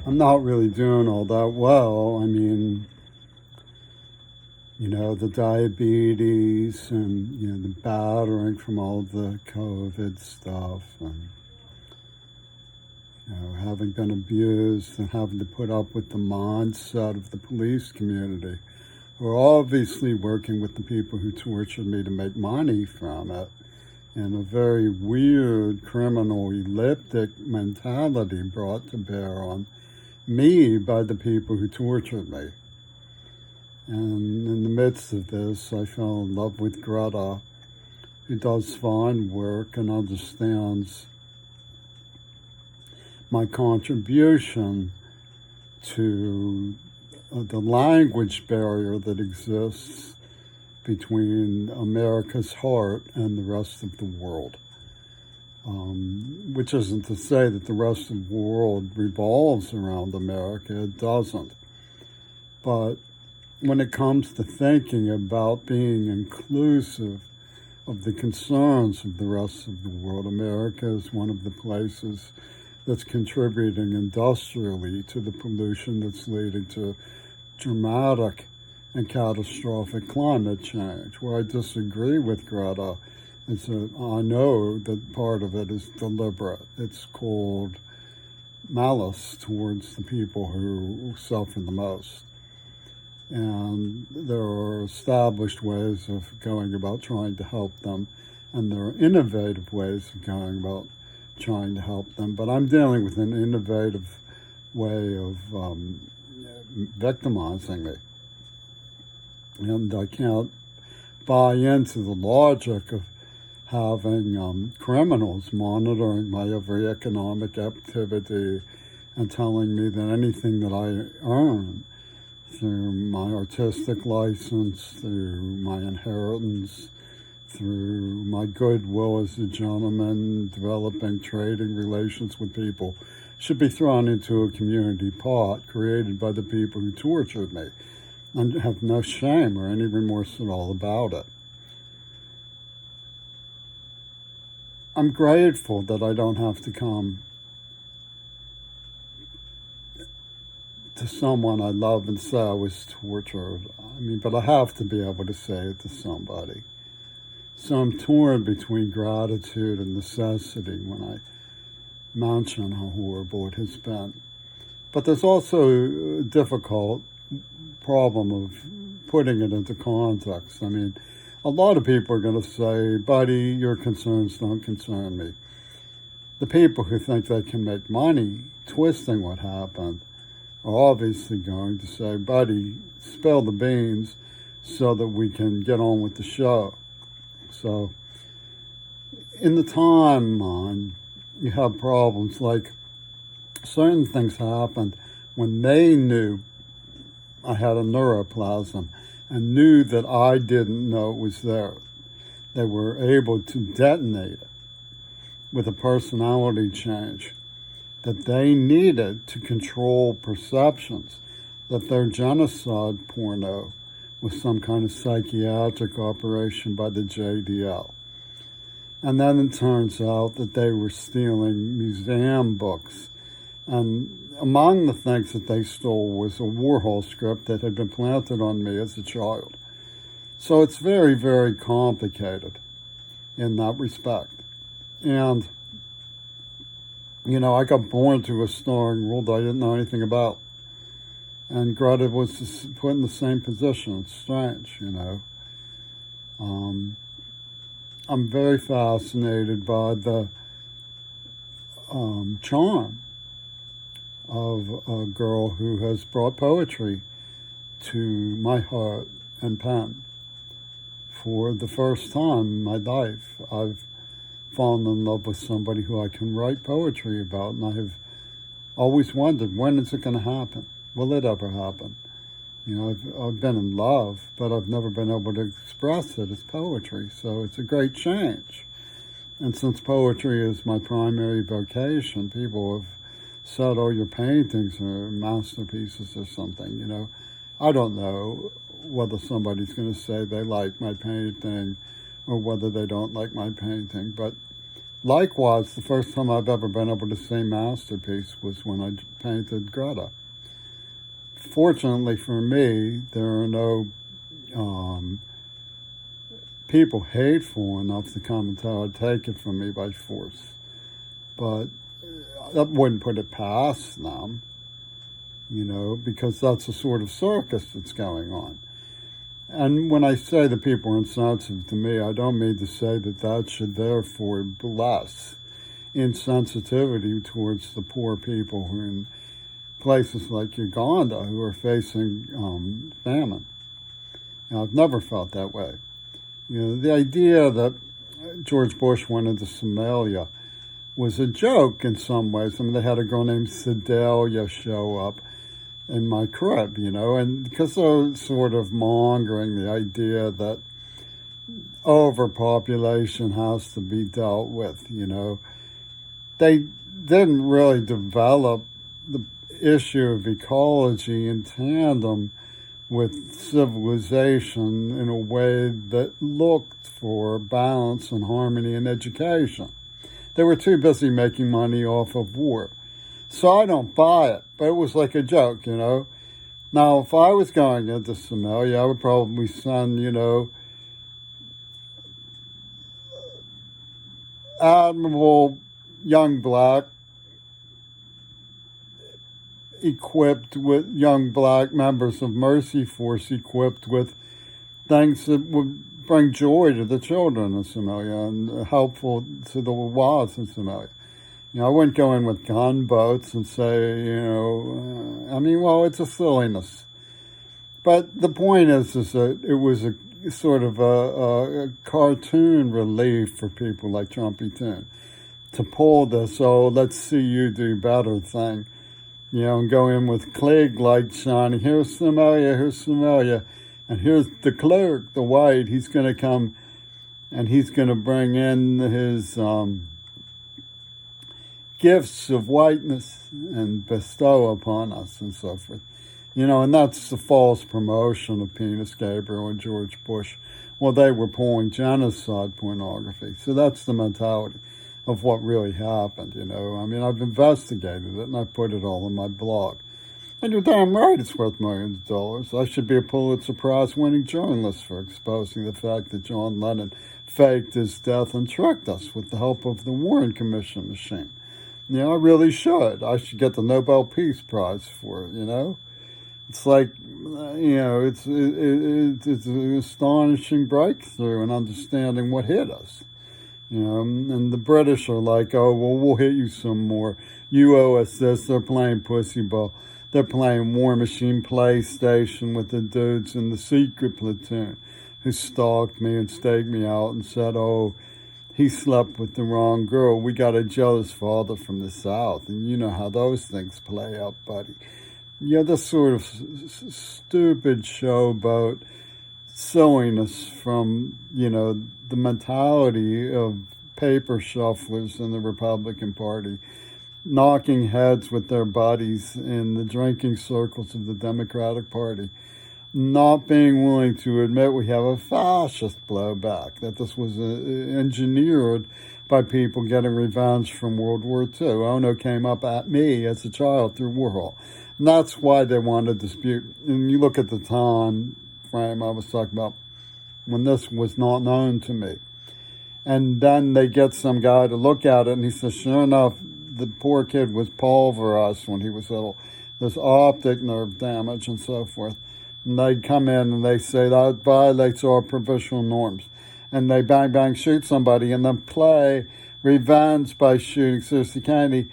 I'm not really doing all that well. I mean, the diabetes and, the battering from all the COVID stuff and, having been abused and having to put up with the mindset of the police community. We're obviously working with the people who tortured me to make money from it, and a very weird criminal elliptic mentality brought to bear on me by the people who tortured me. And in the midst of this, I fell in love with Greta, who does fine work and understands my contribution to the language barrier that exists between America's heart and the rest of the world. Which isn't to say that the rest of the world revolves around America. It doesn't. But when it comes to thinking about being inclusive of the concerns of the rest of the world, America is one of the places that's contributing industrially to the pollution that's leading to dramatic and catastrophic climate change. Where I disagree with Greta is that I know that part of it is deliberate. It's called malice towards the people who suffer the most. And there are established ways of going about trying to help them, and there are innovative ways of going about trying to help them. But I'm dealing with an innovative way of victimizing me. And I can't buy into the logic of having criminals monitoring my every economic activity and telling me that anything that I earn through my artistic license, through my inheritance, through my goodwill as a gentleman, developing trading relations with people, should be thrown into a community pot created by the people who tortured me, and have no shame or any remorse at all about it. I'm grateful that I don't have to come to someone I love and say I was tortured. But I have to be able to say it to somebody. So I'm torn between gratitude and necessity when I mention how horrible it has been. But there's also a difficult problem of putting it into context. A lot of people are going to say, buddy, your concerns don't concern me. The people who think they can make money twisting what happened are obviously going to say, buddy, spill the beans so that we can get on with the show. So in the timeline, you have problems like certain things happened when they knew I had a neuroplasm and knew that I didn't know it was there. They were able to detonate it with a personality change that they needed to control perceptions that their genocide porno was some kind of psychiatric operation by the JDL. And then it turns out that they were stealing museum books. And among the things that they stole was a Warhol script that had been planted on me as a child. So it's very, very complicated in that respect. And, I got born to a starring role that I didn't know anything about. And Greta was just put in the same position. It's strange, I'm very fascinated by the charm of a girl who has brought poetry to my heart and pen. For the first time in my life, I've fallen in love with somebody who I can write poetry about, and I have always wondered, when is it going to happen? Will it ever happen? I've been in love, but I've never been able to express it as poetry, so it's a great change. And since poetry is my primary vocation, people have said, oh, your paintings are masterpieces or something, I don't know whether somebody's going to say they like my painting or whether they don't like my painting, but Likewise, the first time I've ever been able to see masterpiece was when I painted Greta. Fortunately for me, there are no people hateful enough to come and try to take it from me by force. But that wouldn't put it past them, because that's the sort of circus that's going on. And when I say that people are insensitive to me, I don't mean to say that that should therefore bless insensitivity towards the poor people who are in places like Uganda who are facing famine. Now, I've never felt that way. The idea that George Bush went into Somalia was a joke in some ways. I mean, they had a girl named Sedalia show up in my crib, and because they're sort of mongering the idea that overpopulation has to be dealt with, they didn't really develop the issue of ecology in tandem with civilization in a way that looked for balance and harmony in education. They were too busy making money off of war. So I don't buy it, but it was like a joke, Now, if I was going into Somalia, I would probably send, admirable young black members of Mercy Force equipped with things that would bring joy to the children in Somalia and helpful to the wives in Somalia. I wouldn't go in with gunboats and say, it's a silliness. But the point is that it was a sort of a cartoon relief for people like Trumpy Toon to pull this, let's see you do better thing. And go in with Clegg light shining. Here's Somalia. And here's the clerk, the white. He's going to come and he's going to bring in his gifts of whiteness and bestow upon us and so forth. And that's the false promotion of Penis Gabriel and George Bush. Well, they were pulling genocide pornography. So that's the mentality of what really happened, I've investigated it and I put it all in my blog. And you're damn right it's worth millions of dollars. I should be a Pulitzer Prize winning journalist for exposing the fact that John Lennon faked his death and tricked us with the help of the Warren Commission machine. I really should. I should get the Nobel Peace Prize for it, It's like, it's an astonishing breakthrough in understanding what hit us. And the British are like, we'll hit you some more. You owe us this. They're playing pussy ball. They're playing War Machine PlayStation with the dudes in the secret platoon who stalked me and staked me out and said, he slept with the wrong girl. We got a jealous father from the South. And you know how those things play out, buddy. This sort of stupid showboat silliness from, the mentality of paper shufflers in the Republican Party, knocking heads with their buddies in the drinking circles of the Democratic Party, not being willing to admit we have a fascist blowback, that this was engineered by people getting revenge from World War II. Ono came up at me as a child through Warhol. And that's why they want to dispute. And you look at the time frame I was talking about, when this was not known to me. And then they get some guy to look at it, and he says, sure enough, the poor kid was pulverized when he was little. There's optic nerve damage and so forth. And they come in and they say that violates our provisional norms. And they bang, bang, shoot somebody and then play revenge by shooting Cersei Kennedy.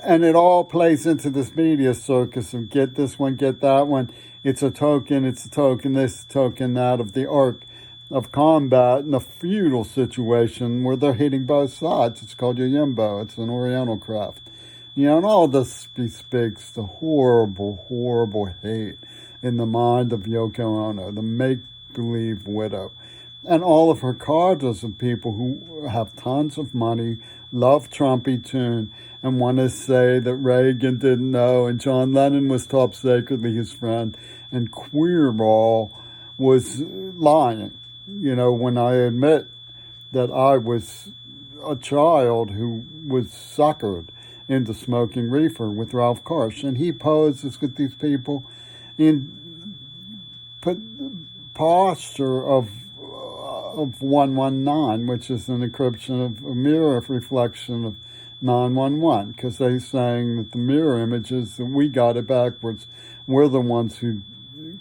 And it all plays into this media circus of get this one, get that one. It's a token this, token that of the arc of combat in a feudal situation where they're hitting both sides. It's called Yojimbo. It's an Oriental craft. And all this bespeaks the horrible, horrible hate in the mind of Yoko Ono, the make-believe widow. And all of her cadres of people who have tons of money, love Trumpy Toon, and want to say that Reagan didn't know, and John Lennon was top secretly his friend, and Queerball was lying. When I admit that I was a child who was suckered into smoking reefer with Ralph Karsh, and he poses with these people in posture of 119, which is an encryption of a mirror reflection of 911, because they're saying that the mirror images that we got it backwards. We're the ones who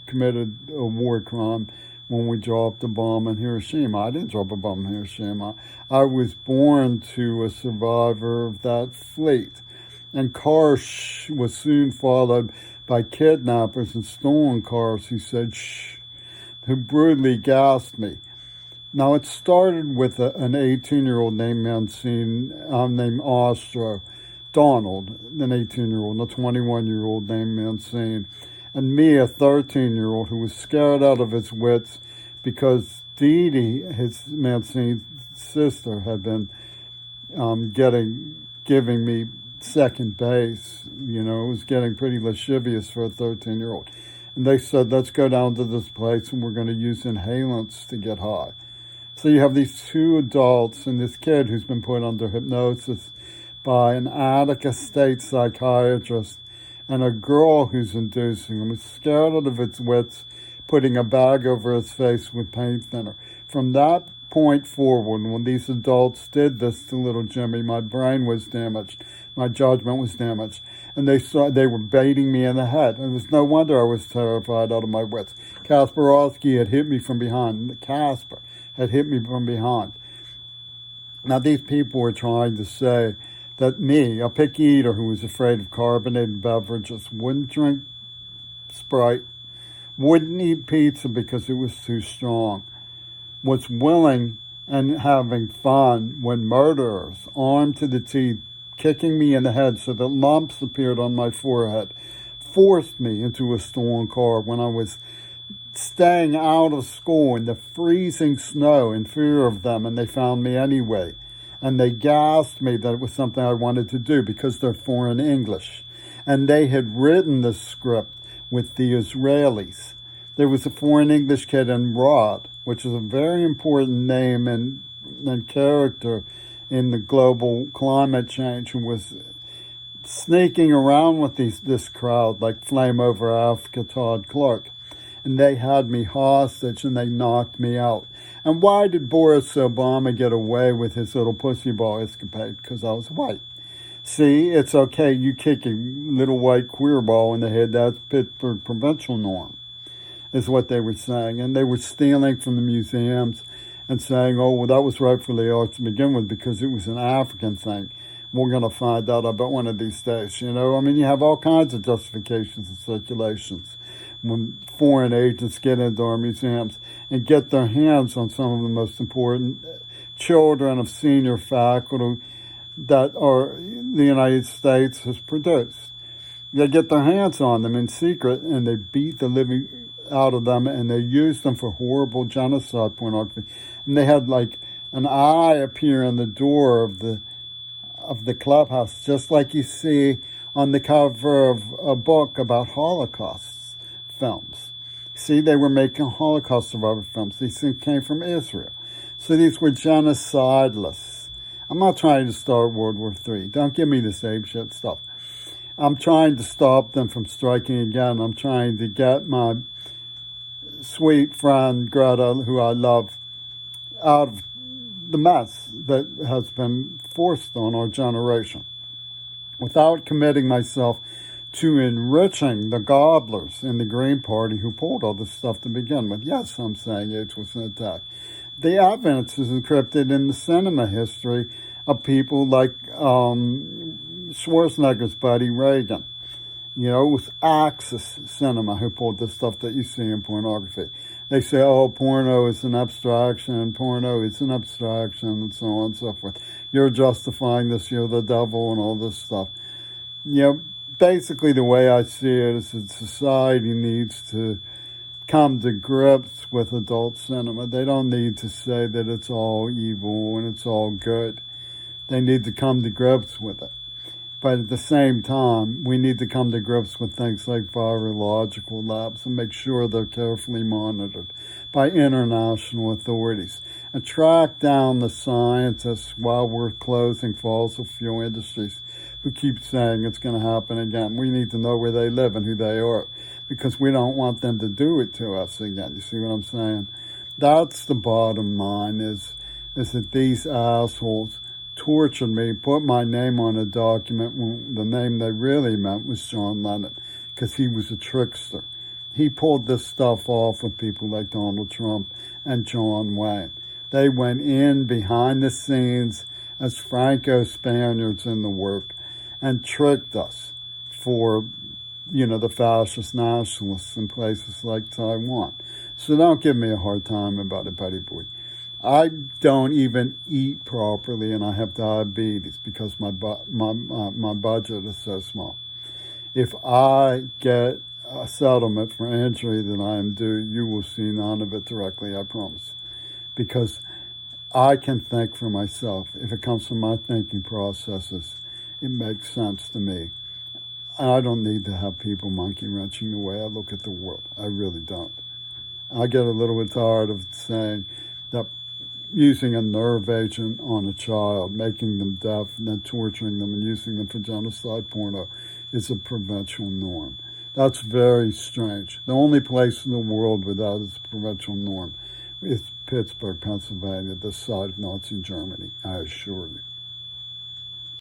committed a war crime when we dropped a bomb in Hiroshima. I didn't drop a bomb in Hiroshima. I was born to a survivor of that fleet. And Karsh was soon followed by kidnappers and stolen cars who said, shh, who brutally gassed me. Now, it started with an 18-year-old named Ostro, Donald, an 18-year-old, and a 21-year-old named Mancine, and me, a 13-year-old, who was scared out of his wits because Dee Dee, his Mancine's sister, had been giving me second base. You know, it was getting pretty lascivious for a 13-year-old. And they said, let's go down to this place and we're going to use inhalants to get high. So you have these two adults and this kid who's been put under hypnosis by an Attica state psychiatrist and a girl who's inducing him. Is scared out of its wits, putting a bag over his face with paint thinner. From that point forward, when these adults did this to little Jimmy, my brain was damaged. My judgment was damaged. And they were baiting me in the head. And it was no wonder I was terrified out of my wits. Kasparowski had hit me from behind. Casper had hit me from behind. Now, these people were trying to say that me, a picky eater who was afraid of carbonated beverages, wouldn't drink Sprite, wouldn't eat pizza because it was too strong, was willing and having fun when murderers, armed to the teeth, kicking me in the head so that lumps appeared on my forehead, forced me into a stolen car when I was staying out of school in the freezing snow in fear of them, and they found me anyway. And they gassed me that it was something I wanted to do because they're foreign English. And they had written the script with the Israelis. There was a foreign English kid in Rod, which is a very important name and character in the global climate change, who was sneaking around with this crowd like Flame Over Africa Todd Clark. And they had me hostage and they knocked me out. And why did Boris Obama get away with his little pussy ball escapade? Because I was white. See, it's okay, you kick a little white queer ball in the head, that's Pittsburgh provincial norm, is what they were saying. And they were stealing from the museums and saying, oh, well, that was rightfully ours to begin with because it was an African thing. We're going to find out about one of these days, you know? I mean, you have all kinds of justifications and circulations when foreign agents get into our museums and get their hands on some of the most important children of senior faculty that the United States has produced. They get their hands on them in secret and they beat the living out of them and they use them for horrible genocide pornography. And they had like an eye appear in the door of the clubhouse, just like you see on the cover of a book about Holocaust films. See, they were making Holocaust survivor films. These things came from Israel. So these were genocidalists. I'm not trying to start World War III. Don't give me this ape shit stuff. I'm trying to stop them from striking again. I'm trying to get my sweet friend Greta, who I love, out of the mess that has been forced on our generation without committing myself to enriching the gobblers in the Green Party who pulled all this stuff to begin with. Yes, I'm saying it was an attack. The evidence is encrypted in the cinema history of people like Schwarzenegger's buddy Reagan. You know, it was Axis Cinema who pulled the stuff that you see in pornography. They say, oh, porno is an abstraction, and so on and so forth. You're justifying this, you're the devil, and all this stuff. You know, basically the way I see it is that society needs to come to grips with adult cinema. They don't need to say that it's all evil and it's all good. They need to come to grips with it. But at the same time, we need to come to grips with things like virological labs and make sure they're carefully monitored by international authorities. and track down the scientists while we're closing fossil fuel industries who keep saying it's going to happen again. We need to know where they live and who they are, because we don't want them to do it to us again. You see what I'm saying? That's the bottom line, is that these assholes tortured me, put my name on a document when the name they really meant was John Lennon, because he was a trickster. He pulled this stuff off with people like Donald Trump and John Wayne. They went in behind the scenes as Franco-Spaniards in the work and tricked us for, the fascist nationalists in places like Taiwan. So don't give me a hard time about it, buddy boy. I don't even eat properly, and I have diabetes because my budget is so small. If I get a settlement for injury that I am due, you will see none of it directly, I promise. Because I can think for myself. If it comes from my thinking processes, it makes sense to me. I don't need to have people monkey wrenching the way I look at the world. I really don't. I get a little bit tired of saying that using a nerve agent on a child, making them deaf, and then torturing them and using them for genocide porno is a provincial norm. That's very strange. The only place in the world where that is a provincial norm is Pittsburgh, Pennsylvania, this side of Nazi Germany, I assure you.